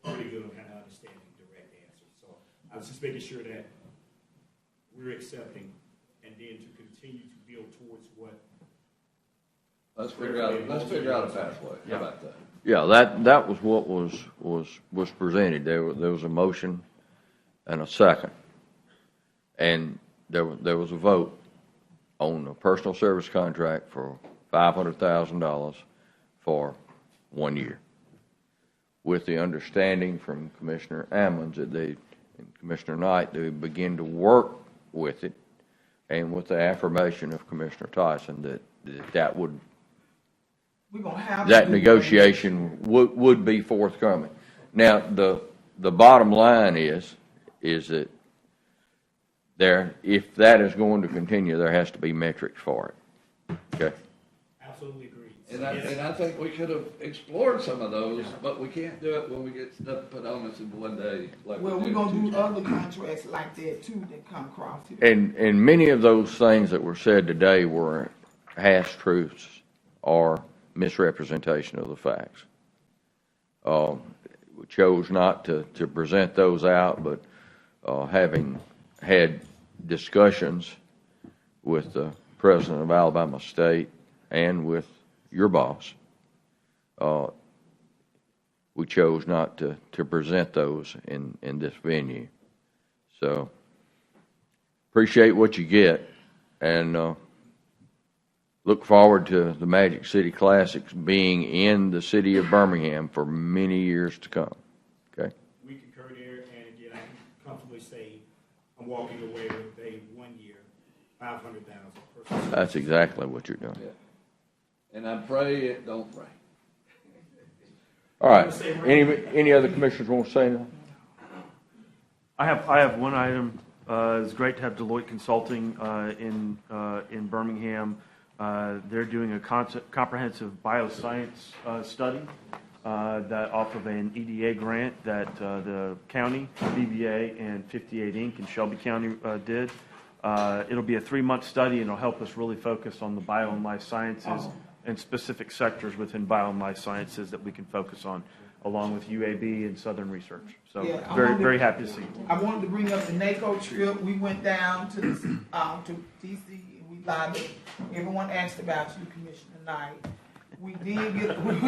I'm pretty good on how to understand the direct answer. So I was just making sure that we're accepting, and then to continue to build towards what. Let's figure out a pathway. How about that? Yeah, that was what was presented. There was a motion and a second, and there was a vote on a personal service contract for $500,000 for 1 year, with the understanding from Commissioner Ammons that and Commissioner Knight, they begin to work with it, and with the affirmation of Commissioner Tyson that would We're gonna have that negotiation would be forthcoming. Now, the bottom line is that if that is going to continue, there has to be metrics for it. Okay. Absolutely agree. And I think we could have explored some of those, but we can't do it when we get stuff put on us in one day. Like Well, we're did gonna do Tuesday. other contracts like that too that come across here. And many of those things that were said today were half truths or misrepresentation of the facts. We chose not to present those out, but having had discussions with the president of Alabama State and with your boss, we chose not to present those in this venue. So appreciate what you get, and look forward to the Magic City Classics being in the city of Birmingham for many years to come. Okay. We concur there, and again, I can comfortably say I'm walking away with a 1 year, $500,000. That's exactly what you're doing. Yeah. And I pray it don't rain. All right. Any other commissioners want to say anything? I have one item. It's great to have Deloitte Consulting in Birmingham. They're doing a comprehensive bioscience study that off of an EDA grant that the county, BVA, and 58 Inc. in Shelby County did. It'll be a 3-month study, and it'll help us really focus on the bio and life sciences and specific sectors within bio and life sciences that we can focus on, along with UAB and Southern Research. So Yeah, very happy to see you. I wanted to bring up the NACO trip. We went down to DC and we live it. Everyone asked about you, Commissioner Knight. We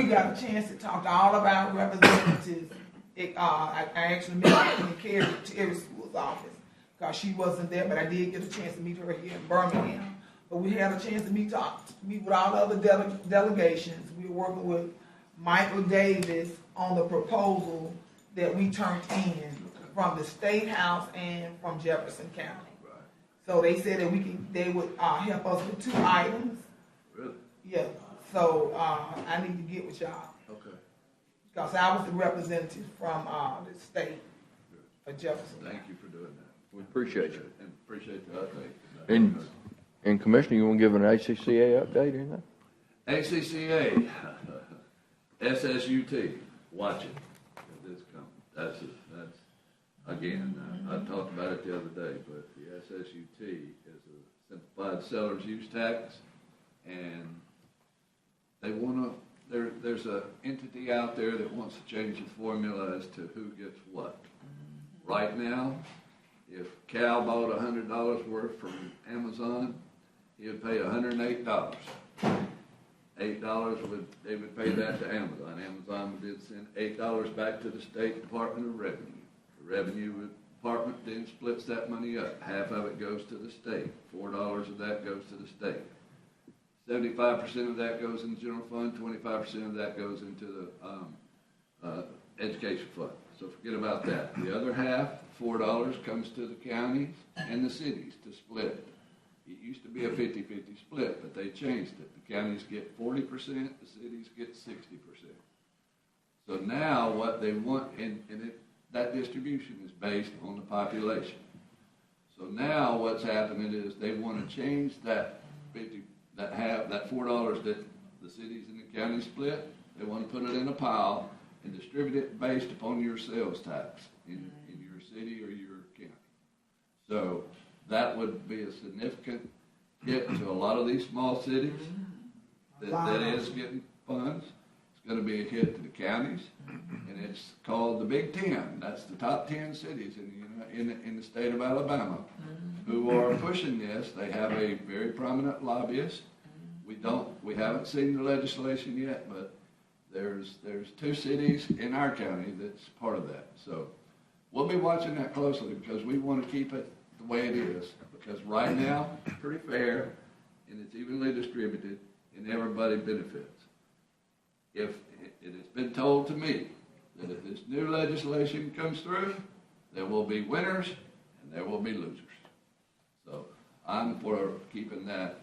got a chance to talk to all of our representatives. I actually met in Terry School's office because she wasn't there, but I did get a chance to meet her here in Birmingham. But we had a chance to meet with all the other delegations. We were working with Michael Davis on the proposal that we turned in from the State House and from Jefferson County. Right. So they said that they would help us with 2 items. Really? Yeah. So I need to get with y'all Okay. because I was the representative from the state of Jefferson. Thank you for doing that. We appreciate you. And appreciate the update. And Commissioner, you want to give an ACCA update or anything? ACCA, SSUT, watch it. It's coming. That's again, I talked about it the other day, but the SSUT is a simplified seller's use tax, and they want to, there's an entity out there that wants to change the formula as to who gets what. Right now, if Cal bought $100 worth from Amazon, he would pay $108. $8 they would pay that to Amazon. Amazon would send $8 back to the State Department of Revenue. The Revenue Department then splits that money up. Half of it goes to the state. $4 of that goes to the state. 75% of that goes in the general fund. 25% of that goes into the education fund. So forget about that. The other half, $4, comes to the counties and the cities to split it. It used to be a 50-50 split, but they changed it. The counties get 40%, the cities get 60%. So now what they want, that distribution is based on the population. So now what's happening is they want to change that that $4 that the cities and the counties split. They want to put it in a pile and distribute it based upon your sales tax in your city or your county. So that would be a significant hit to a lot of these small cities that is getting funds. It's going to be a hit to the counties, and it's called the Big Ten. That's the top 10 cities in the state of Alabama who are pushing this. They have a very prominent lobbyist. We haven't seen the legislation yet, but there's 2 cities in our county that's part of that. So we'll be watching that closely because we want to keep it the way it is. Because right now, it's pretty fair, and it's evenly distributed, and everybody benefits. If it has been told to me that if this new legislation comes through, there will be winners and there will be losers. So I'm for keeping that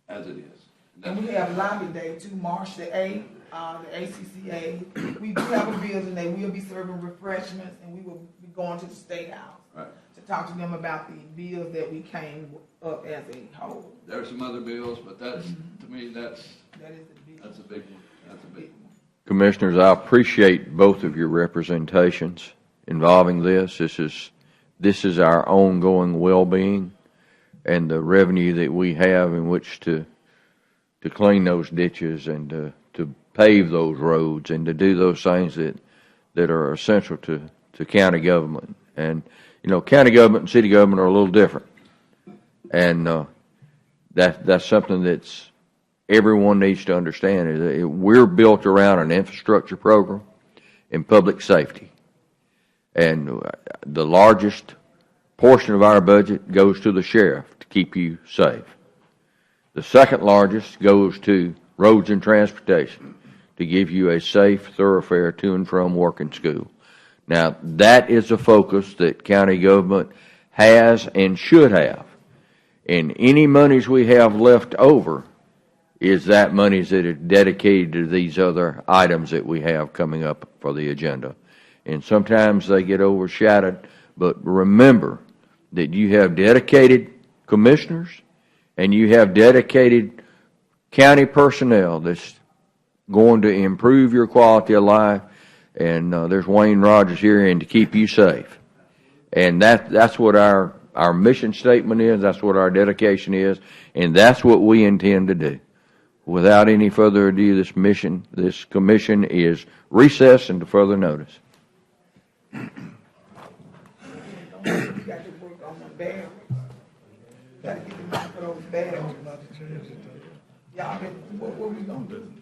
as it is. And we have Lobby Day too, March the 8th, the ACCA. We do have a building, they will be serving refreshments, and we will be going to the State House. Right. To talk to them about the bills that we came up as a whole. There are some other bills, but that's, to me, that's a big one. That's a big one. Commissioners, I appreciate both of your representations involving this. This is our ongoing well-being and the revenue that we have in which to clean those ditches and to pave those roads and to do those things that are essential to county government. And county government and city government are a little different, and that's something that's everyone needs to understand. Is that we're built around an infrastructure program in public safety, and the largest portion of our budget goes to the sheriff to keep you safe. The second largest goes to roads and transportation to give you a safe thoroughfare to and from work and school. Now, that is a focus that county government has and should have. And any monies we have left over is that monies that are dedicated to these other items that we have coming up for the agenda. And sometimes they get overshadowed, but remember that you have dedicated commissioners and you have dedicated county personnel that's going to improve your quality of life. And there's Wayne Rogers here and to keep you safe. And that's what our mission statement is, that's what our dedication is, and that's what we intend to do. Without any further ado, this commission is recessed into further notice. You got to work on the barrels. Got to get the money for those barrels. Y'all, what we gonna do?